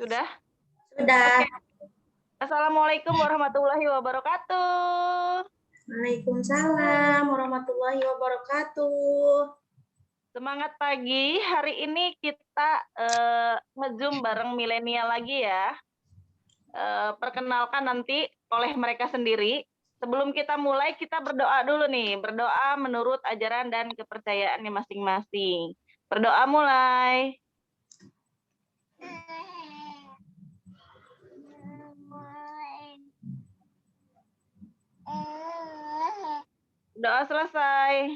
Sudah? Sudah. Oke. Assalamualaikum warahmatullahi wabarakatuh. Waalaikumsalam warahmatullahi wabarakatuh. Semangat pagi. Hari ini kita nge-zoom bareng milenial lagi ya. Perkenalkan nanti oleh mereka sendiri. Sebelum kita mulai, kita berdoa dulu nih. Berdoa menurut ajaran dan kepercayaannya masing-masing. Berdoa mulai. Doa selesai.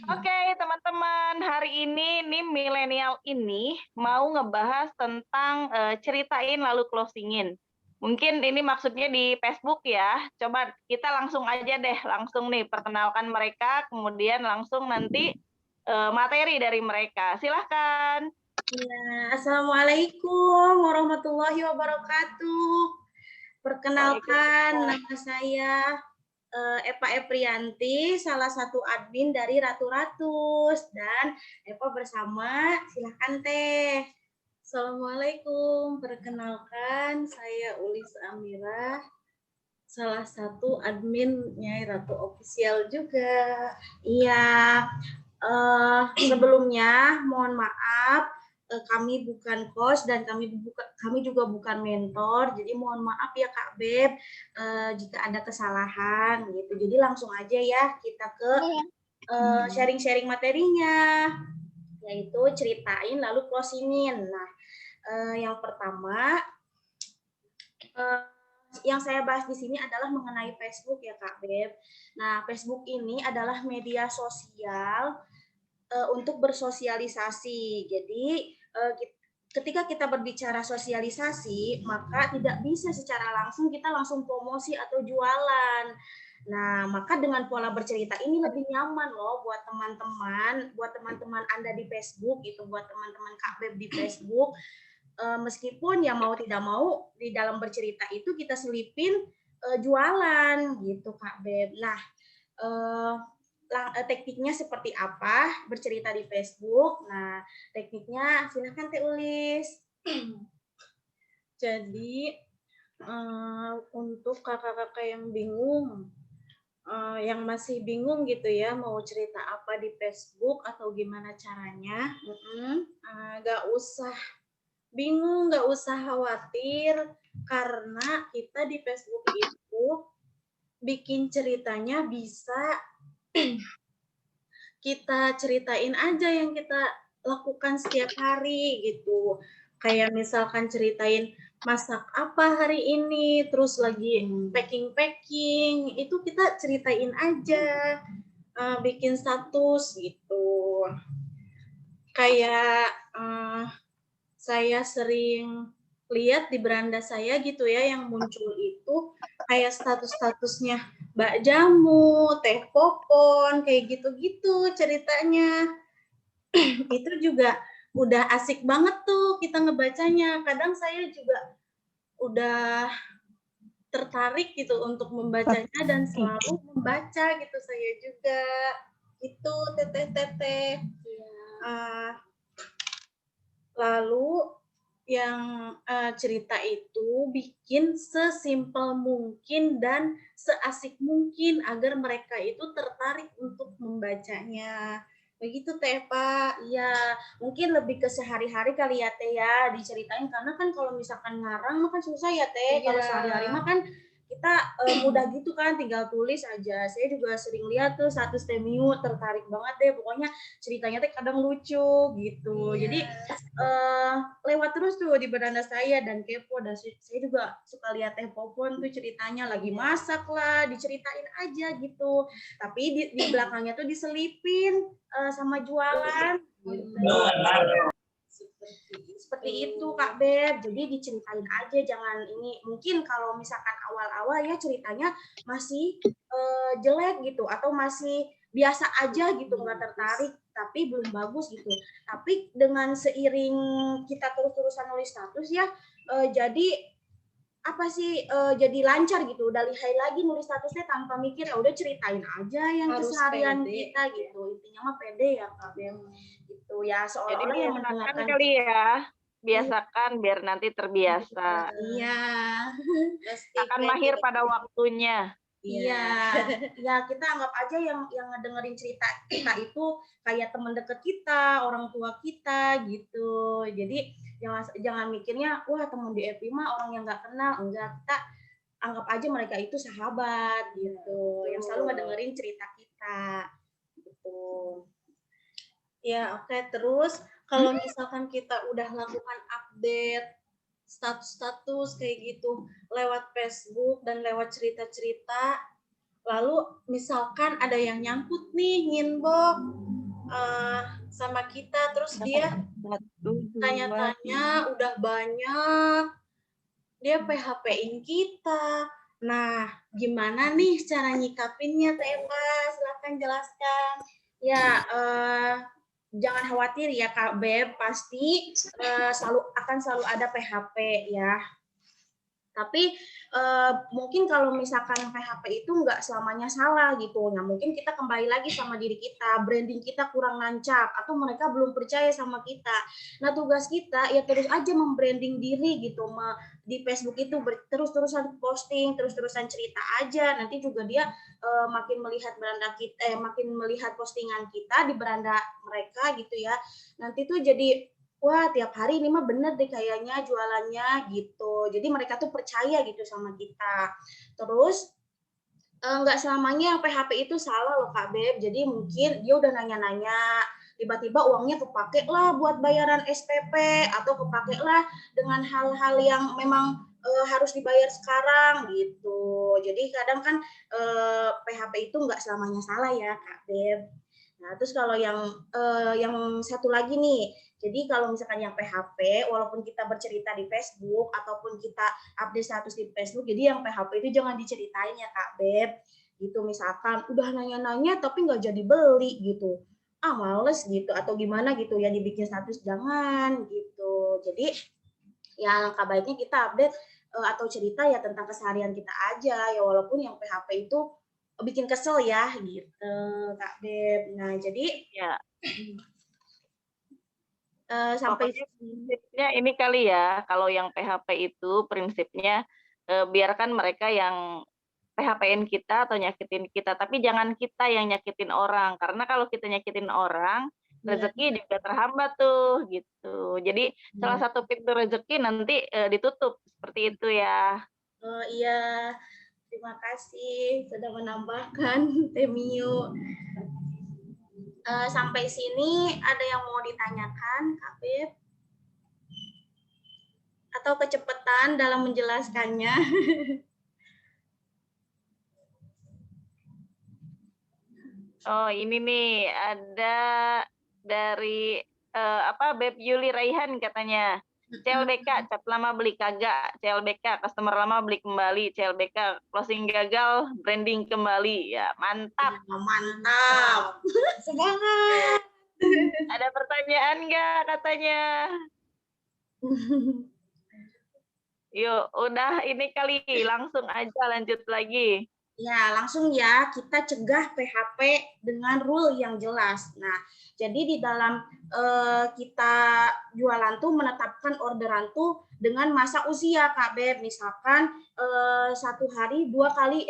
Oke, teman-teman, hari ini nih milenial ini mau ngebahas tentang ceritain lalu closingin. Mungkin ini maksudnya di Facebook ya. Coba kita langsung aja deh, langsung nih perkenalkan mereka, kemudian langsung nanti materi dari mereka. Silahkan. Ya, Assalamualaikum warahmatullahi wabarakatuh. Perkenalkan, nama saya Eva Eprianti, salah satu admin dari Ratu Ratus, dan Eva bersama, silahkan Teh. Assalamualaikum, perkenalkan saya Ulis Amira, salah satu admin Nyai Ratu Official juga. Iya, sebelumnya mohon maaf, kami bukan coach dan kami juga bukan mentor, jadi mohon maaf ya Kak Beb jika ada kesalahan gitu. Jadi langsung aja ya kita ke sharing-sharing materinya, yaitu ceritain lalu closingin. Nah, yang pertama yang saya bahas di sini adalah mengenai Facebook ya Kak Beb. Nah, Facebook ini adalah media sosial untuk bersosialisasi. Jadi ketika kita berbicara sosialisasi, maka tidak bisa secara langsung kita langsung promosi atau jualan. Nah, maka dengan pola bercerita ini lebih nyaman loh buat teman-teman Anda di Facebook gitu, buat teman-teman Kak Beb di Facebook. Meskipun ya mau tidak mau di dalam bercerita itu kita selipin jualan gitu Kak Beb. Nah, tekniknya seperti apa bercerita di Facebook? Nah, tekniknya silakan Teh Ulis. Jadi untuk kakak-kakak yang bingung, yang masih bingung gitu ya mau cerita apa di Facebook atau gimana caranya, nggak usah bingung, nggak usah khawatir, karena kita di Facebook itu bikin ceritanya bisa kita ceritain aja yang kita lakukan setiap hari gitu. Kayak misalkan ceritain masak apa hari ini, terus lagi packing-packing, itu kita ceritain aja, bikin status gitu. Kayak saya sering lihat di beranda saya gitu ya, yang muncul itu kayak status-statusnya Mbak Jamu, Teh Popon, kayak gitu-gitu ceritanya. Itu juga udah asik banget tuh kita ngebacanya. Kadang saya juga udah tertarik gitu untuk membacanya dan selalu membaca gitu saya juga. Itu teteh-teteh. Lalu yang cerita itu bikin sesimpel mungkin dan seasik mungkin agar mereka itu tertarik untuk membacanya. Begitu Teh Pak. Iya, mungkin lebih ke sehari-hari kali ya Teh ya diceritain, karena kan kalau misalkan ngarang mah kan susah ya Teh. Kalau sehari-hari mah kan kita mudah gitu kan, tinggal tulis aja. Saya juga sering lihat tuh status Teh Miu, tertarik banget deh. Pokoknya ceritanya Teh kadang lucu gitu. Jadi lewat terus tuh di beranda saya dan kepo, dan saya juga suka lihat Teh Popon tuh ceritanya lagi masak lah, diceritain aja gitu. Tapi di belakangnya tuh diselipin sama jualan. Seperti itu Kak Beb. Jadi diceritain aja, jangan ini. Mungkin kalau misalkan awal-awal ya ceritanya masih jelek gitu, atau masih biasa aja gitu, nggak tertarik, tapi belum bagus gitu. Tapi dengan seiring kita terus-terusan nulis status ya, jadi apa sih, jadi lancar gitu, udah lihai lagi nulis statusnya tanpa mikir, ya udah ceritain aja yang Harus keseharian pede. kita gitu. Intinya mah pede ya Kak Beb. Gitu. gitu ya, Jadi seolah-olah yang biasakan mendengarkan. kali ya, Iya, biasakan biar nanti terbiasa. Iya, pasti Akan kayak mahir gitu. pada waktunya. Iya. ya kita anggap aja yang ngedengerin cerita kita itu kayak teman dekat kita, orang tua kita gitu. Jadi jangan mikirnya wah teman di FB mah orang yang nggak kenal, enggak, kita anggap aja mereka itu sahabat gitu, yang selalu ngedengerin cerita kita gitu. Ya, oke. Terus kalau misalkan kita udah lakukan update status-status kayak gitu lewat Facebook dan lewat cerita-cerita, lalu misalkan ada yang nyangkut nih, nginbox sama kita, terus dia tanya-tanya udah banyak, dia PHP-in kita. Nah, gimana nih cara nyikapinnya, Teh Eva? Silahkan jelaskan. Ya, jangan khawatir ya Kak Beb, pasti selalu ada PHP ya. Tapi mungkin kalau misalkan PHP itu nggak selamanya salah gitu. Nah, mungkin kita kembali lagi sama diri kita, branding kita kurang nancap, atau mereka belum percaya sama kita. Nah, tugas kita ya terus aja membranding diri gitu. Di Facebook itu terus-terusan posting, terus-terusan cerita aja. Nanti juga dia makin melihat beranda kita, makin melihat postingan kita di beranda mereka gitu ya. Nanti tuh jadi wah tiap hari ini mah bener deh kayaknya jualannya gitu. Jadi mereka tuh percaya gitu sama kita. Terus nggak selamanya PHP itu salah loh Kak Beb. Jadi mungkin dia udah nanya-nanya, tiba-tiba uangnya kepake lah buat bayaran SPP atau kepake lah dengan hal-hal yang memang harus dibayar sekarang gitu. Jadi kadang kan PHP itu nggak selamanya salah ya Kak Beb. Nah, terus kalau yang satu lagi nih, jadi kalau misalkan yang PHP, walaupun kita bercerita di Facebook ataupun kita update status di Facebook, jadi yang PHP itu jangan diceritain ya Kak Beb. Gitu misalkan udah nanya-nanya tapi nggak jadi beli gitu. Ah males gitu atau gimana gitu ya dibikin status jangan gitu. Jadi ya langkah baiknya kita update atau cerita ya tentang keseharian kita aja ya walaupun yang PHP itu bikin kesel ya gitu Kak Beb. Nah jadi Ya, sampai pokoknya prinsipnya ini kali ya, kalau yang PHP itu prinsipnya biarkan mereka yang PHP-in kita atau nyakitin kita, tapi jangan kita yang nyakitin orang. Karena kalau kita nyakitin orang, rezeki juga terhambat tuh gitu. Jadi salah satu pintu rezeki nanti ditutup seperti itu ya. iya terima kasih sudah menambahkan Temio. Sampai sini ada yang mau ditanyakan Kak Beb? Atau kecepatan dalam menjelaskannya? Oh ini nih ada dari Beb Yuli Raihan katanya. CLBK, cat lama beli kagak. CLBK, customer lama beli kembali. CLBK, closing gagal, branding kembali. Ya, mantap. Mantap. Semangat. Ada pertanyaan nggak katanya? Yuk, udah ini kali. Langsung aja lanjut lagi. Ya, langsung ya kita cegah PHP dengan rule yang jelas. Nah, jadi di dalam kita jualan tuh menetapkan orderan tuh dengan masa usia Kak Beb. Misalkan satu hari dua kali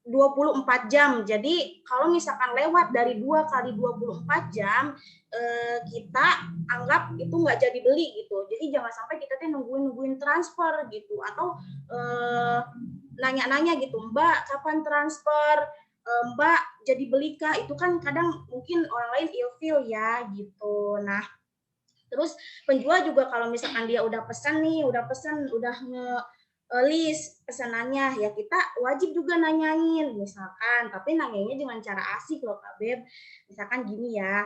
24 jam. Jadi kalau misalkan lewat dari 2 kali 24 jam kita anggap itu nggak jadi beli gitu. Jadi jangan sampai kita tuh nungguin transfer gitu atau nanya-nanya gitu, Mbak kapan transfer, Mbak jadi belikah, itu kan kadang mungkin orang lain ilfeel ya gitu. Nah terus penjual juga kalau misalkan dia udah pesan nih, udah list pesanannya ya kita wajib juga nanyain misalkan, tapi nanyanya dengan cara asik loh Kak Beb. Misalkan gini ya,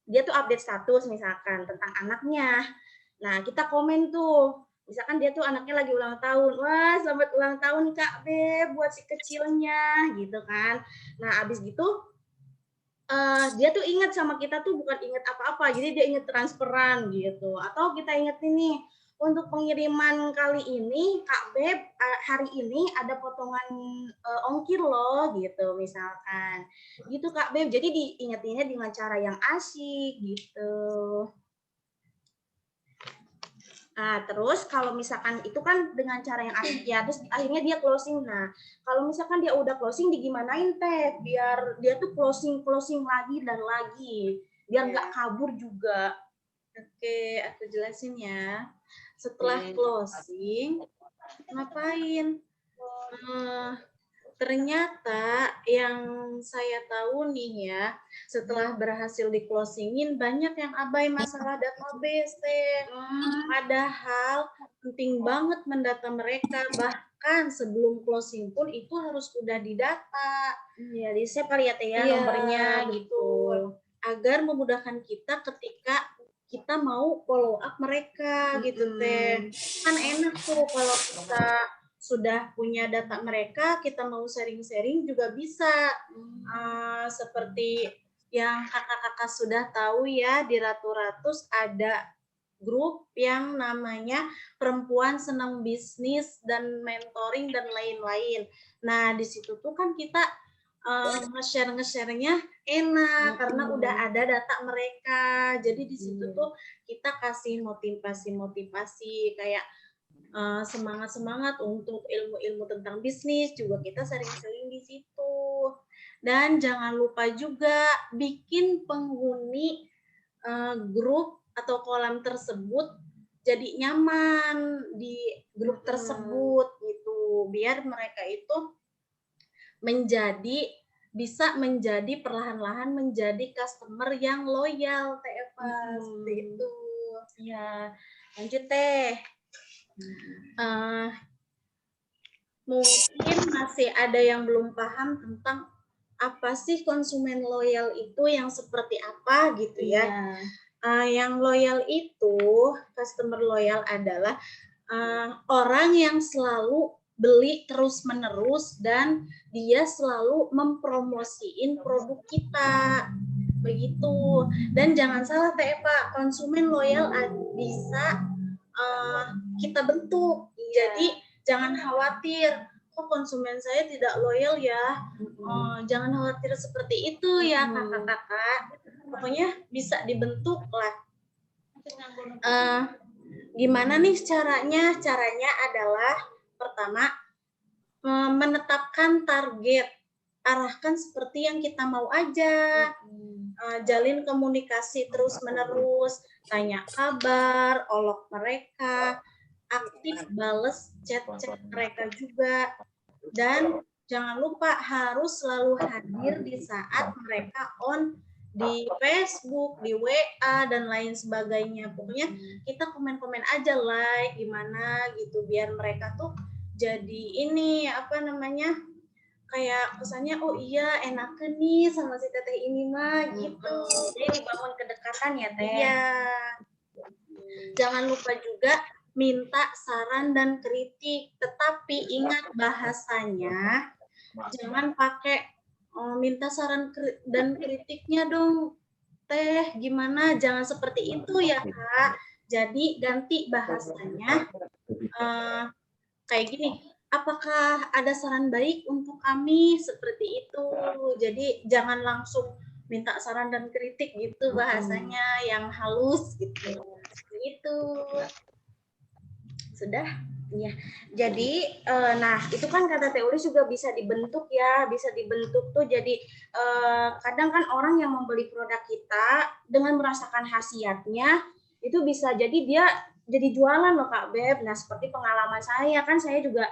dia tuh update status misalkan tentang anaknya. Nah, kita komen tuh. Misalkan dia tuh anaknya lagi ulang tahun. Wah, selamat ulang tahun Kak Beb buat si kecilnya gitu kan. Nah, abis gitu dia tuh ingat sama kita tuh bukan ingat apa-apa. Jadi dia ingat transferan gitu. Atau kita inget ini, untuk pengiriman kali ini Kak Beb, hari ini ada potongan ongkir loh gitu misalkan. Gitu Kak Beb. Jadi diingetinnya dengan cara yang asyik gitu. Nah, terus kalau misalkan itu kan dengan cara yang asik ya, terus akhirnya dia closing. Nah, kalau misalkan dia udah closing, digimanain teh? Biar dia tuh closing lagi dan lagi, biar nggak kabur juga. Oke, aku jelasin ya. Setelah closing, ngapain? Ternyata yang saya tahu nih ya, setelah berhasil di closingin banyak yang abai masalah database teh. Padahal penting banget mendata mereka, bahkan sebelum closing pun itu harus udah didata. Iya, di save kali ya teh ya Iya, nomornya gitu. Agar memudahkan kita ketika kita mau follow up mereka gitu teh. Kan enak tuh kalau kita sudah punya data mereka, kita mau sharing-sharing juga bisa. Seperti yang kakak-kakak sudah tahu ya, di Ratu Ratus ada grup yang namanya Perempuan Senang Bisnis dan Mentoring dan lain-lain. Nah, di situ tuh kan kita nge-share-nya enak karena udah ada data mereka. Jadi di situ tuh kita kasih motivasi kayak semangat untuk ilmu-ilmu tentang bisnis juga kita sering-sering di situ. Dan jangan lupa juga bikin penghuni grup atau kolam tersebut jadi nyaman di grup tersebut gitu, biar mereka itu bisa menjadi perlahan-lahan menjadi customer yang loyal, Teh Eva, seperti itu. Ya, lanjut teh. Mungkin masih ada yang belum paham tentang apa sih konsumen loyal itu, yang seperti apa gitu ya. Yang loyal itu, customer loyal adalah orang yang selalu beli terus-menerus dan dia selalu mempromosiin produk kita. Begitu. Dan jangan salah Teh Eva, konsumen loyal bisa kita bentuk. Jadi jangan khawatir, kok konsumen saya tidak loyal ya. Jangan khawatir seperti itu ya kakak-kakak. Pokoknya bisa dibentuk lah. Gimana nih caranya? Caranya adalah pertama, menetapkan target. Arahkan seperti yang kita mau aja. Jalin komunikasi terus-menerus, tanya kabar, olok mereka, aktif bales chat-chat mereka juga. Dan jangan lupa harus selalu hadir di saat mereka on di Facebook, di WA, dan lain sebagainya. Pokoknya kita komen-komen aja, like, gimana gitu, biar mereka tuh jadi ini, kayak kesannya, oh iya enakan nih sama si teteh ini mah, gitu. Jadi dibangun kedekatan ya teh. Iya. Jangan lupa juga minta saran dan kritik, tetapi ingat bahasanya, jangan pakai minta saran dan kritiknya dong teh, gimana, jangan seperti itu ya kak. Jadi ganti bahasanya kayak gini, apakah ada saran baik untuk kami, seperti itu. Jadi jangan langsung minta saran dan kritik gitu, bahasanya yang halus gitu. Itu sudah. Ya, jadi nah itu kan kata teori juga bisa dibentuk ya, bisa dibentuk tuh jadi kadang kan orang yang membeli produk kita dengan merasakan khasiatnya itu bisa jadi dia jadi jualan loh Kak Beb. Nah seperti pengalaman saya kan, saya juga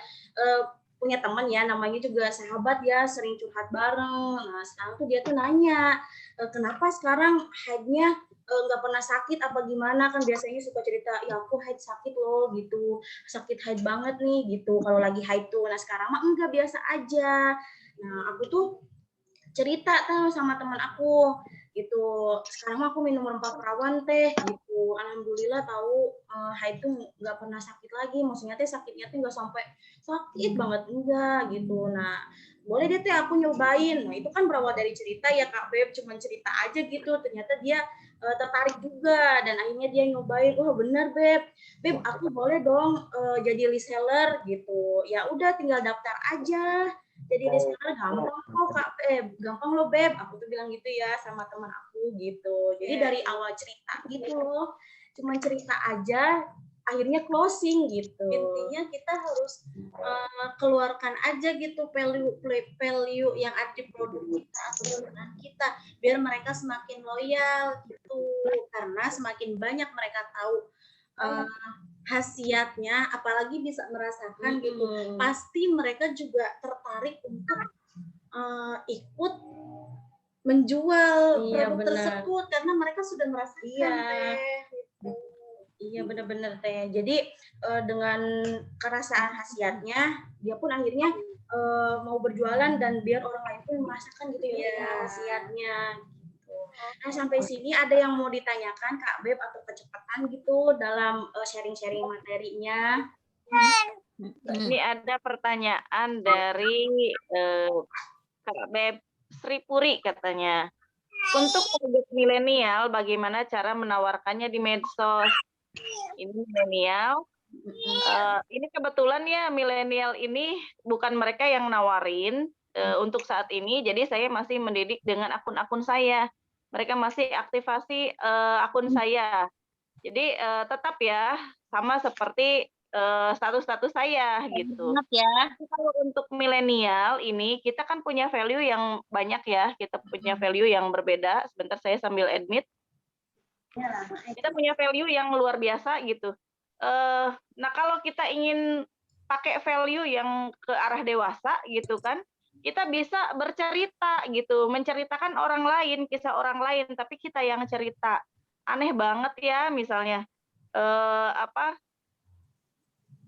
punya teman ya, namanya juga sahabat ya, sering curhat bareng. Nah sekarang tuh dia tuh nanya, kenapa sekarang haidnya nggak pernah sakit apa gimana, kan biasanya suka cerita ya aku haid sakit loh gitu, sakit haid banget nih gitu kalau lagi haid tuh. Nah sekarang mah enggak, biasa aja. Nah aku tuh cerita tuh sama teman aku gitu, sekarang aku minum rempah perawan teh gitu, alhamdulillah tahu haid tuh nggak pernah sakit lagi, maksudnya teh sakitnya tuh nggak sampai sakit banget, enggak gitu. Nah boleh deh teh aku nyobain. Nah itu kan berawal dari cerita ya Kak Beb, cuman cerita aja gitu, ternyata dia tertarik juga dan akhirnya dia nyobain, wah bener Beb aku boleh dong jadi reseller gitu. Ya udah tinggal daftar aja. Jadi reseller gampang kok Kak gampang loh Beb. Aku tuh bilang gitu ya sama teman aku gitu. Jadi dari awal cerita gitu loh. Cuman cerita aja akhirnya closing gitu. Intinya kita harus keluarkan aja gitu value yang ada di produk kita atau perusahaan kita biar mereka semakin loyal gitu, karena semakin banyak mereka tahu khasiatnya, apalagi bisa merasakan gitu, pasti mereka juga tertarik untuk ikut menjual produk tersebut karena mereka sudah merasakan gitu. Iya benar-benar Teh. Jadi dengan kerasaan khasiatnya, dia pun akhirnya mau berjualan dan biar orang lain pun merasakan gitu ya khasiatnya. Gitu. Nah sampai sini ada yang mau ditanyakan Kak Beb atau kecepatan gitu dalam sharing-sharing materinya? Ini ada pertanyaan dari Kak Beb Sri Puri katanya. Untuk target milenial, bagaimana cara menawarkannya di medsos? Ini milenial. Ini kebetulan ya milenial ini bukan mereka yang nawarin untuk saat ini. Jadi saya masih mendidik dengan akun-akun saya. Mereka masih aktivasi akun saya. Jadi tetap ya sama seperti status-status saya gitu. Ya. Kalau untuk milenial ini kita kan punya value yang banyak ya. Kita punya value yang berbeda. Sebentar saya sambil admit. Kita punya value yang luar biasa gitu. Nah kalau kita ingin pakai value yang ke arah dewasa gitu kan, kita bisa bercerita gitu, menceritakan orang lain, kisah orang lain, tapi kita yang cerita. Aneh banget ya misalnya,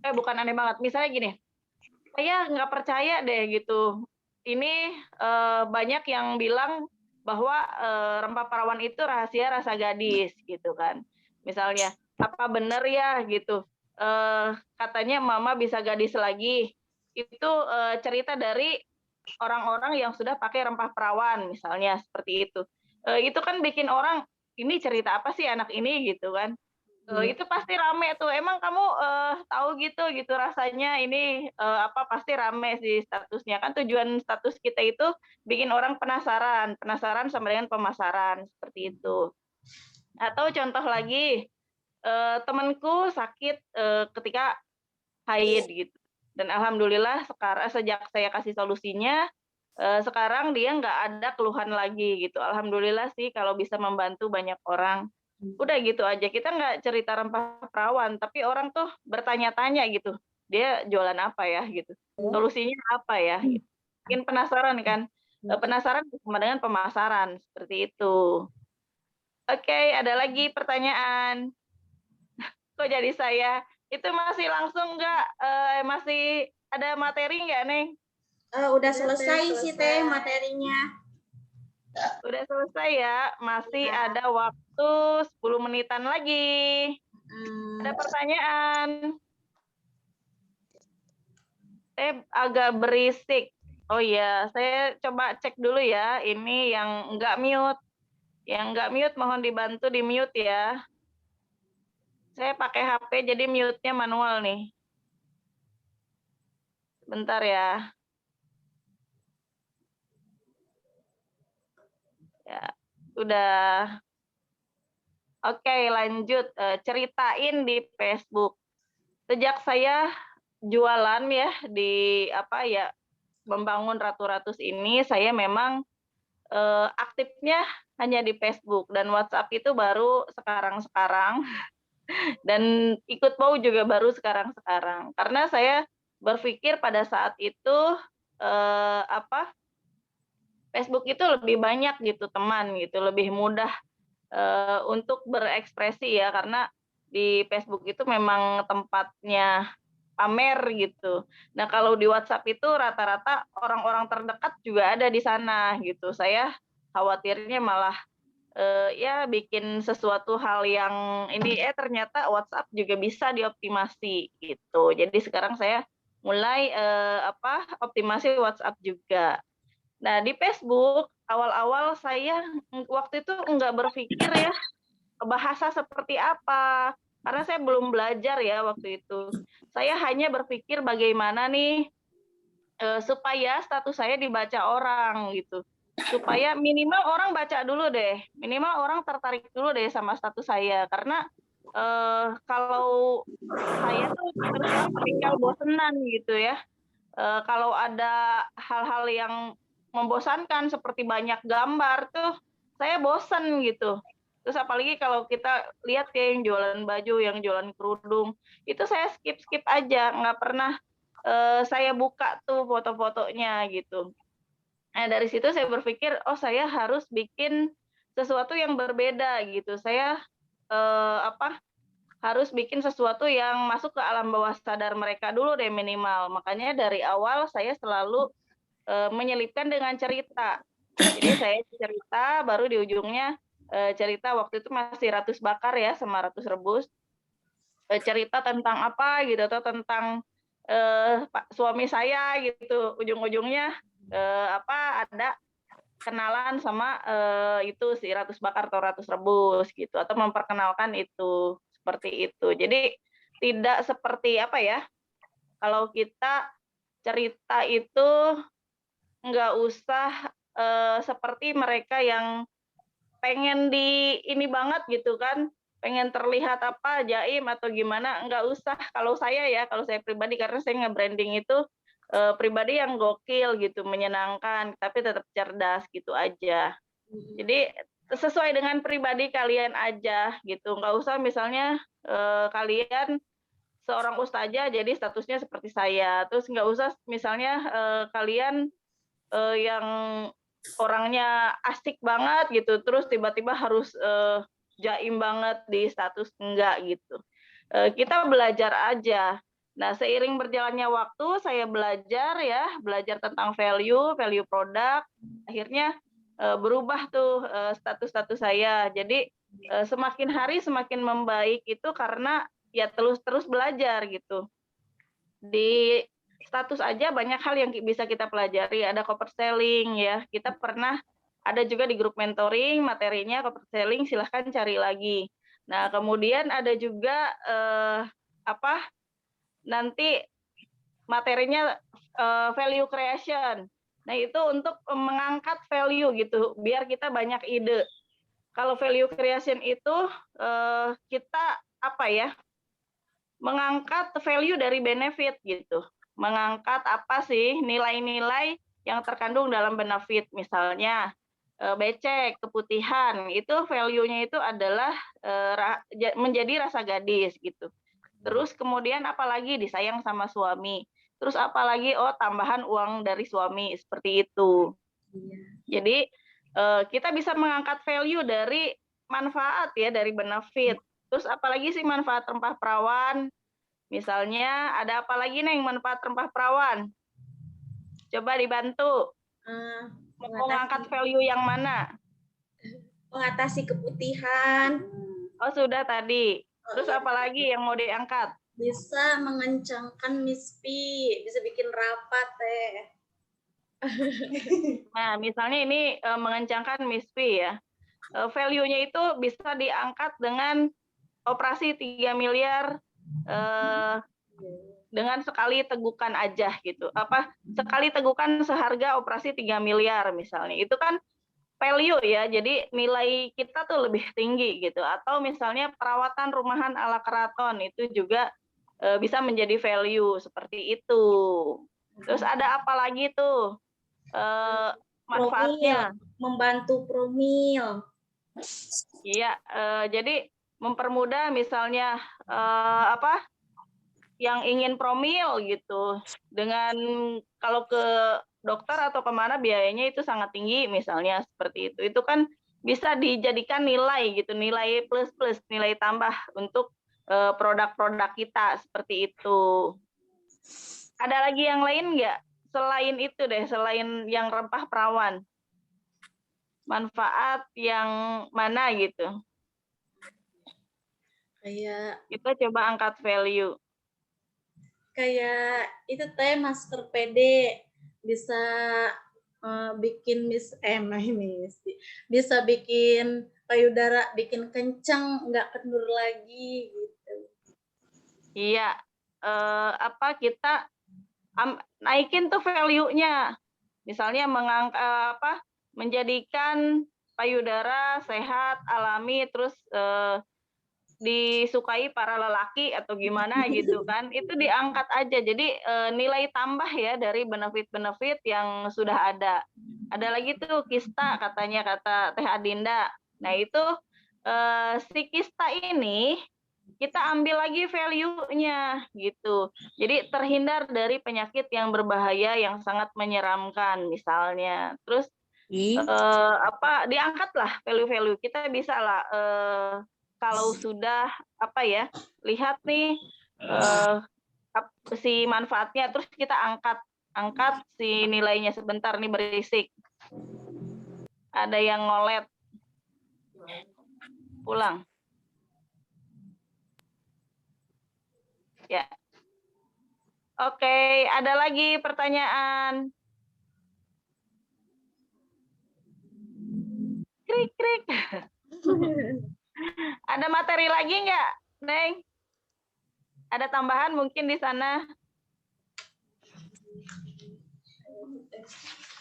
bukan aneh banget, misalnya gini, saya nggak percaya deh gitu, ini banyak yang bilang bahwa rempah perawan itu rahasia rasa gadis gitu kan. Misalnya, apa benar ya gitu, katanya mama bisa gadis lagi, itu cerita dari orang-orang yang sudah pakai rempah perawan misalnya seperti itu. Itu kan bikin orang, ini cerita apa sih anak ini gitu kan. Itu pasti rame tuh. Emang kamu tahu gitu rasanya ini pasti rame sih statusnya. Kan tujuan status kita itu bikin orang penasaran sama dengan pemasaran seperti itu. Atau contoh lagi, temanku sakit ketika haid gitu. Dan alhamdulillah sejak saya kasih solusinya, sekarang dia nggak ada keluhan lagi gitu. Alhamdulillah sih kalau bisa membantu banyak orang. Udah gitu aja, kita nggak cerita rempah perawan, tapi orang tuh bertanya-tanya gitu, dia jualan apa ya gitu, solusinya apa ya, gitu. Mungkin penasaran kan, penasaran sama dengan pemasaran, seperti itu. Oke, ada lagi pertanyaan. Kok jadi saya? Itu masih langsung nggak? Masih ada materi nggak, Neng? Udah selesai sih Teh materinya. Udah selesai ya, masih ada waktu 10 menitan lagi. Ada pertanyaan? Agak berisik. Oh iya, saya coba cek dulu ya. Ini yang nggak mute. Yang nggak mute mohon dibantu di mute ya. Saya pakai HP jadi mute-nya manual nih. Bentar ya. Ya, udah. Oke, lanjut. Ceritain di Facebook. Sejak saya jualan ya di membangun Ratu-Ratus ini, saya memang aktifnya hanya di Facebook dan WhatsApp itu baru sekarang-sekarang dan ikut mau juga baru sekarang-sekarang. Karena saya berpikir pada saat itu Facebook itu lebih banyak gitu teman gitu, lebih mudah untuk berekspresi ya, karena di Facebook itu memang tempatnya pamer gitu. Nah kalau di WhatsApp itu rata-rata orang-orang terdekat juga ada di sana gitu. Saya khawatirnya malah ya bikin sesuatu hal yang ini ternyata WhatsApp juga bisa dioptimasi gitu. Jadi sekarang saya mulai optimasi WhatsApp juga. Nah di Facebook awal-awal saya waktu itu nggak berpikir ya bahasa seperti apa. Karena saya belum belajar ya waktu itu. Saya hanya berpikir bagaimana nih supaya status saya dibaca orang gitu. Supaya minimal orang baca dulu deh, minimal orang tertarik dulu deh sama status saya. Karena kalau saya tuh terus terang tipikal bosenan gitu ya. Kalau ada hal-hal yang membosankan seperti banyak gambar tuh, saya bosen gitu. Terus apalagi kalau kita lihat ya yang jualan baju, yang jualan kerudung, itu saya skip aja, nggak pernah saya buka tuh foto-fotonya gitu. Nah dari situ saya berpikir, oh saya harus bikin sesuatu yang berbeda gitu. Saya harus bikin sesuatu yang masuk ke alam bawah sadar mereka dulu deh minimal. Makanya dari awal saya selalu menyelipkan dengan cerita. Jadi saya cerita, baru di ujungnya cerita waktu itu masih Ratus Bakar ya sama Ratus Rebus. Cerita tentang apa gitu, atau tentang suami saya gitu. Ujung-ujungnya ada kenalan sama itu si Ratus Bakar atau Ratus Rebus gitu, atau memperkenalkan itu. Seperti itu. Jadi tidak seperti apa ya, kalau kita cerita itu nggak usah seperti mereka yang pengen di ini banget gitu kan, pengen terlihat apa jaim atau gimana, nggak usah. Kalau saya pribadi, karena saya nge-branding itu pribadi yang gokil gitu, menyenangkan tapi tetap cerdas gitu aja. Jadi sesuai dengan pribadi kalian aja gitu, nggak usah misalnya kalian seorang ustazah jadi statusnya seperti saya, terus nggak usah misalnya kalian yang orangnya asik banget gitu, terus tiba-tiba harus jaim banget di status, enggak gitu. Kita belajar aja. Nah, seiring berjalannya waktu, saya belajar tentang value produk, akhirnya berubah tuh status-status saya. Jadi semakin hari semakin membaik itu karena ya terus belajar gitu. Di status aja banyak hal yang bisa kita pelajari, ada corporate selling ya. Kita pernah ada juga di grup mentoring, materinya corporate selling, silahkan cari lagi. Nah, kemudian ada juga nanti materinya value creation. Nah, itu untuk mengangkat value gitu, biar kita banyak ide. Kalau value creation itu kita mengangkat value dari benefit gitu. Mengangkat apa sih nilai-nilai yang terkandung dalam benefit. Misalnya becek, keputihan, itu value-nya itu adalah menjadi rasa gadis gitu. Terus kemudian apalagi disayang sama suami. Terus apalagi tambahan uang dari suami, seperti itu. Jadi kita bisa mengangkat value dari manfaat ya, dari benefit. Terus apalagi sih manfaat rempah perawan? Misalnya ada apa lagi nih manfaat rempah perawan? Coba dibantu. Mau mengangkat value yang mana? Mengatasi keputihan. Oh sudah tadi. Terus apa lagi yang mau diangkat? Bisa mengencangkan mispi, bisa bikin rapat teh. Nah, misalnya ini mengencangkan MISPI ya. Value-nya itu bisa diangkat dengan operasi 3 miliar dengan sekali tegukan aja gitu. Sekali tegukan seharga operasi 3 miliar misalnya. Itu kan value ya, jadi nilai kita tuh lebih tinggi gitu. Atau misalnya perawatan rumahan ala keraton, itu juga bisa menjadi value seperti itu. Terus ada apa lagi tuh manfaatnya? Membantu promil. Iya, jadi mempermudah misalnya yang ingin promil gitu. Dengan kalau ke dokter atau kemana biayanya itu sangat tinggi misalnya seperti itu. Itu kan bisa dijadikan nilai gitu, nilai plus, nilai tambah untuk produk-produk kita seperti itu. Ada lagi yang lain nggak? Selain itu deh, selain yang rempah perawan. Manfaat yang mana gitu? Kayak Kita coba angkat value. Kayak itu teh masker PD bisa bikin bisa bikin payudara bikin kencang, nggak kendur lagi gitu. Iya, kita naikin tuh value-nya. Misalnya menjadikan payudara sehat, alami, terus disukai para lelaki atau gimana gitu kan. Itu diangkat aja. Jadi nilai tambah ya dari benefit-benefit yang sudah ada. Ada lagi tuh kista katanya, kata Teh Adinda. Nah, itu si kista ini kita ambil lagi value-nya gitu. Jadi terhindar dari penyakit yang berbahaya yang sangat menyeramkan misalnya. Terus diangkatlah value-value. Kita bisa lah kalau sudah lihat nih si manfaatnya, terus kita angkat si nilainya. Sebentar nih berisik. Ada yang ngolet. Pulang. Ya. Oke, ada lagi pertanyaan? Krik. Ada materi lagi nggak, Neng? Ada tambahan mungkin di sana?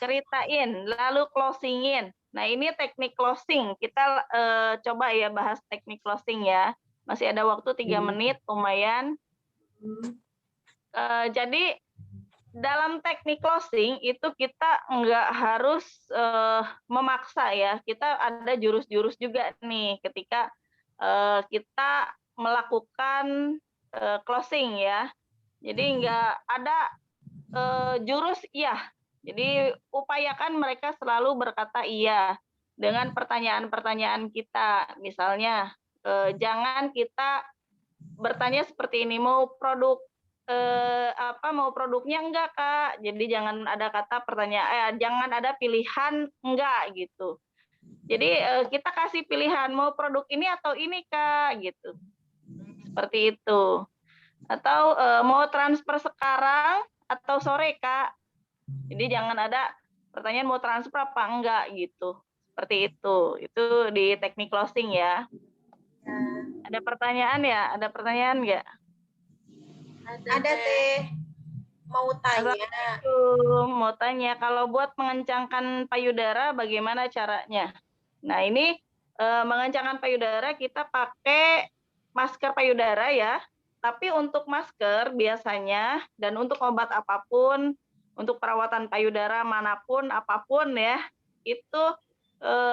Ceritain, lalu closingin. Nah, ini teknik closing. Kita coba ya bahas teknik closing ya. Masih ada waktu 3 menit, lumayan. Jadi, dalam teknik closing itu kita nggak harus memaksa ya. Kita ada jurus-jurus juga nih ketika kita melakukan closing ya. Jadi nggak ada jurus iya. Jadi upayakan mereka selalu berkata iya dengan pertanyaan-pertanyaan kita. Misalnya jangan kita bertanya seperti ini, mau produknya enggak, Kak. Jadi jangan ada kata pertanyaan, jangan ada pilihan enggak gitu. Jadi kita kasih pilihan, mau produk ini atau ini, Kak, gitu. Seperti itu. Atau mau transfer sekarang atau sore, Kak. Jadi jangan ada pertanyaan mau transfer apa enggak gitu. Seperti itu. Itu di teknik closing ya. Ada pertanyaan ya? Ada pertanyaan enggak? Ada Teh. Mau tanya. Mau tanya, kalau buat mengencangkan payudara bagaimana caranya? Nah, ini mengencangkan payudara kita pakai masker payudara ya. Tapi untuk masker biasanya dan untuk obat apapun, untuk perawatan payudara manapun apapun ya, itu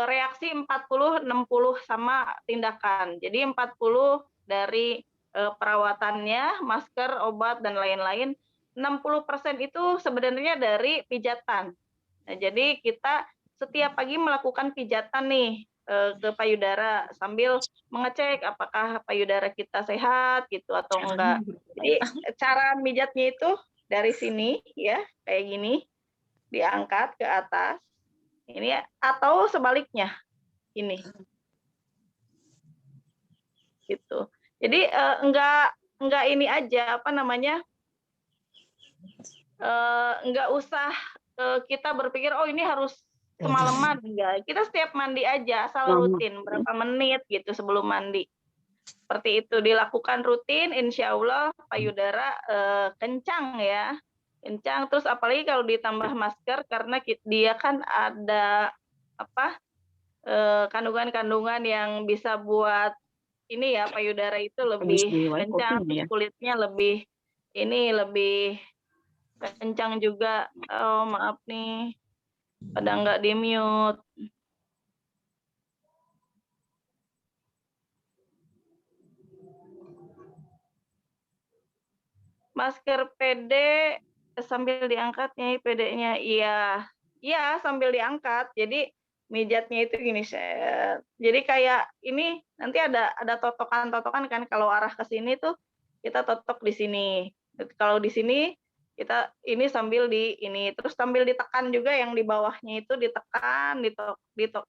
reaksi 40-60 sama tindakan. Jadi 40 dari perawatannya, masker, obat dan lain-lain, 60% itu sebenarnya dari pijatan. Nah, jadi kita setiap pagi melakukan pijatan nih ke payudara sambil mengecek apakah payudara kita sehat gitu atau enggak. Jadi cara mijatnya itu dari sini ya, kayak gini, diangkat ke atas. Ini atau sebaliknya ini. Gitu. Jadi enggak ini aja enggak usah kita berpikir oh ini harus semalaman, enggak. Kita setiap mandi aja asal rutin berapa menit gitu sebelum mandi. Seperti itu dilakukan rutin, insya Allah payudara kencang ya, kencang. Terus apalagi kalau ditambah masker karena dia kan ada kandungan-kandungan yang bisa buat ini ya payudara itu lebih kencang, terus kulitnya lebih kencang juga. Oh maaf nih, pada nggak di mute. Masker PD sambil diangkatnya PD-nya, iya sambil diangkat. Jadi mijatnya itu gini, set. Jadi kayak ini nanti ada totokan-totokan kan, kalau arah ke sini tuh kita totok di sini. Kalau di sini kita ini sambil terus sambil ditekan juga yang di bawahnya itu ditekan,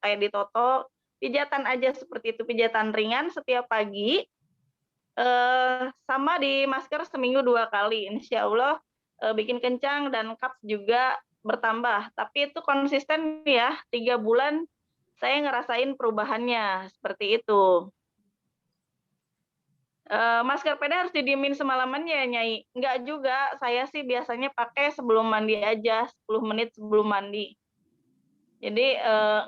kayak ditotok. Pijatan aja seperti itu, pijatan ringan setiap pagi. Sama di masker seminggu 2 kali, insya Allah bikin kencang dan cup juga bertambah. Tapi itu konsisten ya, 3 bulan saya ngerasain perubahannya seperti itu. Masker peda harus didiemin semalaman ya, Nyai? Enggak juga, saya sih biasanya pakai sebelum mandi aja, 10 menit sebelum mandi. Jadi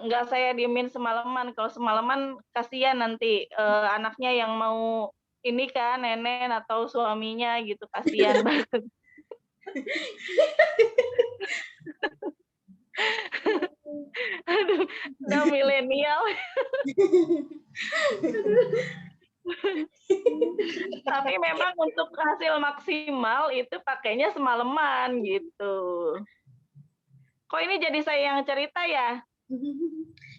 enggak saya diemin semalaman, kalau semalaman kasihan nanti anaknya yang mau ini kan, nenek atau suaminya gitu, kasihan banget. Aduh, udah milenial. Tapi memang untuk hasil maksimal itu pakainya semalaman gitu. Kok ini jadi saya yang cerita ya?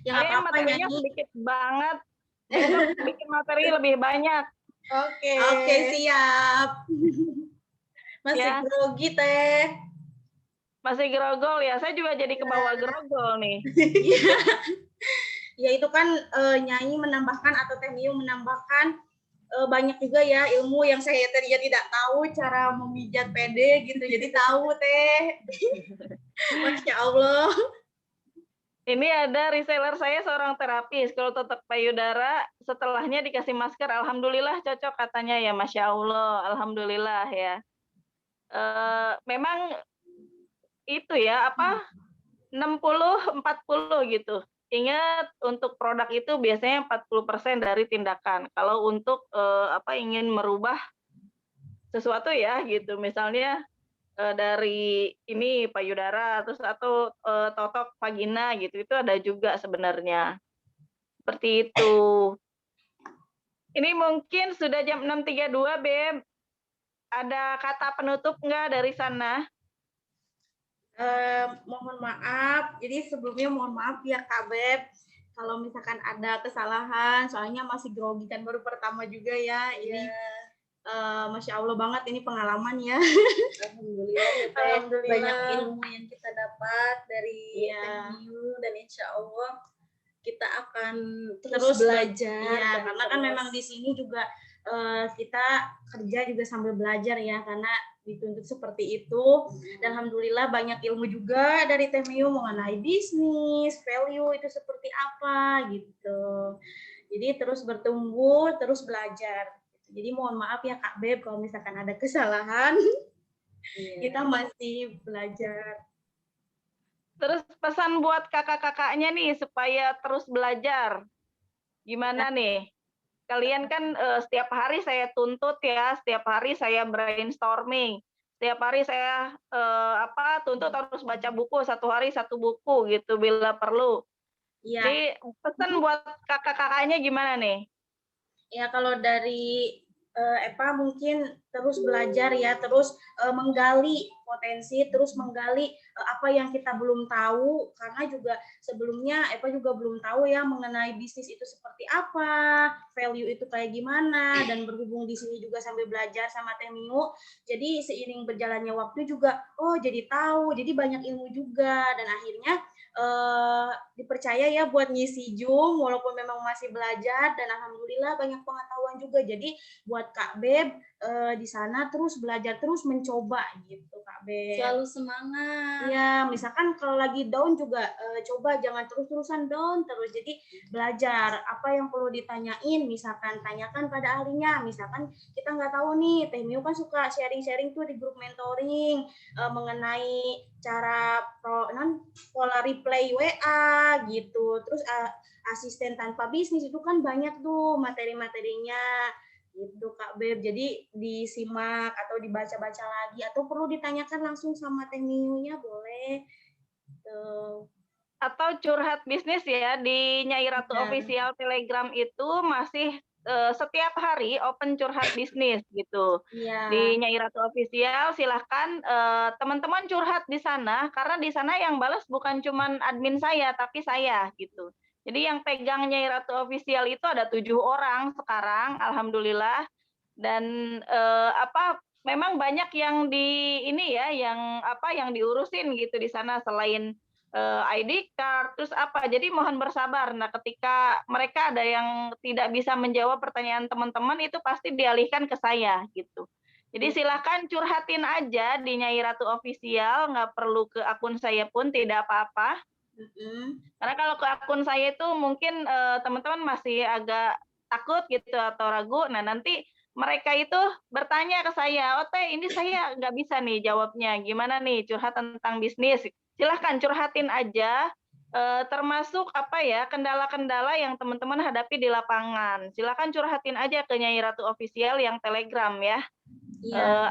Ya nggak Kalian apa-apa, materinya Nyanyi. sedikit banget. Besok bikin materi lebih banyak. Oke. Oke, siap. Masih Ya. grogi, Teh. Masih gerogol ya? Saya juga jadi kebawa gerogol nih. Ya itu kan Nyanyi menambahkan atau Teh Miu menambahkan banyak juga ya ilmu yang saya tadinya tidak tahu cara memijat pede gitu. Jadi tahu, Teh. Masya Allah. Ini ada reseller saya seorang terapis. Kalau totok payudara, setelahnya dikasih masker, alhamdulillah cocok katanya ya, Masya Allah, alhamdulillah ya. Memang itu ya, 60-40 gitu. Ingat, untuk produk itu biasanya 40% dari tindakan. Kalau untuk ingin merubah sesuatu ya gitu, misalnya dari ini payudara terus atau totok vagina gitu, itu ada juga sebenarnya. Seperti itu. Ini mungkin sudah jam 6.32, Beb. Ada kata penutup nggak dari sana? Mohon maaf. Jadi sebelumnya mohon maaf ya Kak Beb. Kalau misalkan ada kesalahan, soalnya masih grogi kan baru pertama juga ya. Ini Masya Allah banget ini pengalaman ya. Alhamdulillah ya Teh. Alhamdulillah. Banyak ilmu yang kita dapat dari Iya. Teh Miu dan insya Allah kita akan Terus terus belajar. Iya, dan karena kan terus- memang di sini juga kita kerja juga sambil belajar ya, karena dituntut seperti itu. Dan alhamdulillah banyak ilmu juga dari Teh Miu mengenai bisnis, value itu seperti apa gitu. Jadi terus bertumbuh, terus belajar. Jadi mohon maaf ya Kak Beb kalau misalkan ada kesalahan. Iya. Kita masih belajar. Terus pesan buat kakak-kakaknya nih supaya terus belajar. Gimana nih? Kalian kan setiap hari saya tuntut ya, setiap hari saya brainstorming. Setiap hari saya tuntut harus baca buku, satu hari satu buku gitu bila perlu. Iya. Jadi pesan buat kakak-kakaknya gimana nih? Ya kalau dari Eva mungkin terus belajar ya, terus menggali potensi, terus menggali apa yang kita belum tahu, karena juga sebelumnya Eva juga belum tahu ya mengenai bisnis itu seperti apa, value itu kayak gimana, dan berhubung di sini juga sambil belajar sama Teh Miu, jadi seiring berjalannya waktu juga, oh jadi tahu, jadi banyak ilmu juga, dan akhirnya dipercaya ya buat ngisi Zoom walaupun memang masih belajar, dan alhamdulillah banyak pengetahuan juga. Jadi buat Kak Beb di sana terus belajar, terus mencoba gitu Kak Beb. Selalu semangat. Ya, misalkan kalau lagi down juga coba jangan terus-terusan down terus. Jadi belajar apa yang perlu ditanyain, misalkan tanyakan pada ahlinya. Misalkan kita nggak tahu nih, Teh Miu kan suka sharing-sharing tuh di grup mentoring mengenai cara pola replay WA gitu. Terus asisten tanpa bisnis itu kan banyak tuh materi-materinya gitu Kak Beb. Jadi disimak atau dibaca-baca lagi atau perlu ditanyakan langsung sama Teh Miunya boleh. Tuh. Atau curhat bisnis ya, di Nyai Ratu Ya. Official Telegram itu masih setiap hari open curhat bisnis gitu. Iya. Di Nyai Ratu Official silahkan teman-teman curhat di sana, karena di sana yang balas bukan cuman admin saya tapi saya gitu. Jadi yang pegang Nyai Ratu Official itu ada 7 orang sekarang, alhamdulillah. Dan memang banyak yang di ini ya, yang diurusin gitu di sana selain ID card, terus apa. Jadi mohon bersabar. Nah, ketika mereka ada yang tidak bisa menjawab pertanyaan teman-teman, itu pasti dialihkan ke saya gitu. Jadi silakan curhatin aja di Nyai Ratu Official, nggak perlu ke akun saya pun, tidak apa-apa. Karena kalau ke akun saya itu mungkin teman-teman masih agak takut gitu atau ragu. Nah, nanti mereka itu bertanya ke saya, "Oh, Teh, ini saya nggak bisa nih jawabnya. Gimana nih curhat tentang bisnis?" Silahkan curhatin aja, termasuk apa ya, kendala-kendala yang teman-teman hadapi di lapangan. Silahkan curhatin aja ke Nyai Ratu Official yang Telegram ya.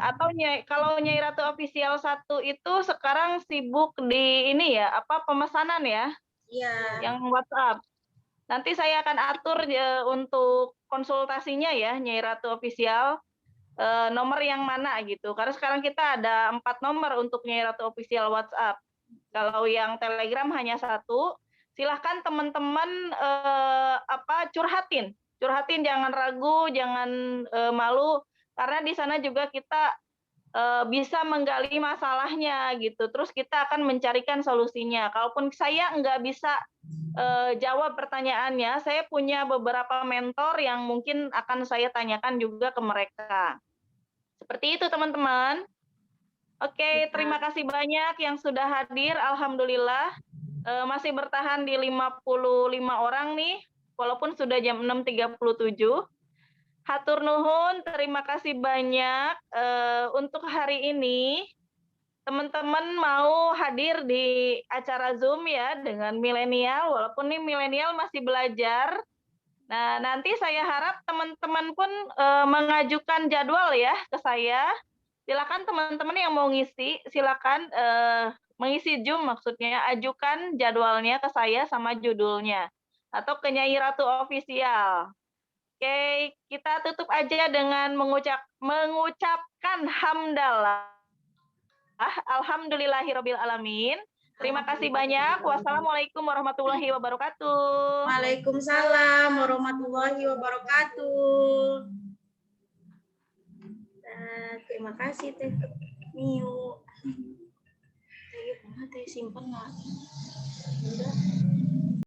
Atau kalau Nyai Ratu Official 1 itu sekarang sibuk di ini ya, apa, pemesanan ya? Iya. Yang WhatsApp. Nanti saya akan atur untuk konsultasinya ya, Nyai Ratu Official, nomor yang mana gitu. Karena sekarang kita ada 4 nomor untuk Nyai Ratu Official WhatsApp. Kalau yang Telegram hanya 1, silahkan teman-teman curhatin. Curhatin, jangan ragu, jangan malu, karena di sana juga kita bisa menggali masalahnya gitu. Terus kita akan mencarikan solusinya. Kalaupun saya nggak bisa jawab pertanyaannya, saya punya beberapa mentor yang mungkin akan saya tanyakan juga ke mereka. Seperti itu teman-teman. Oke, terima kasih banyak yang sudah hadir. Alhamdulillah masih bertahan di 55 orang nih, walaupun sudah jam 6.37. Hatur nuhun, terima kasih banyak. Untuk hari ini, teman-teman mau hadir di acara Zoom ya dengan milenial, walaupun nih milenial masih belajar. Nah, nanti saya harap teman-teman pun mengajukan jadwal ya ke saya. Silakan teman-teman yang mau ngisi, silakan mengisi Zoom maksudnya, ajukan jadwalnya ke saya sama judulnya. Atau ke Nyai Ratu Official. Oke, kita tutup aja dengan mengucapkan hamdalah. Alhamdulillahirabbil alamin. Terima kasih banyak. Wassalamualaikum warahmatullahi wabarakatuh. Waalaikumsalam warahmatullahi wabarakatuh. Terima kasih Teh Miu. Teh simpen nggak?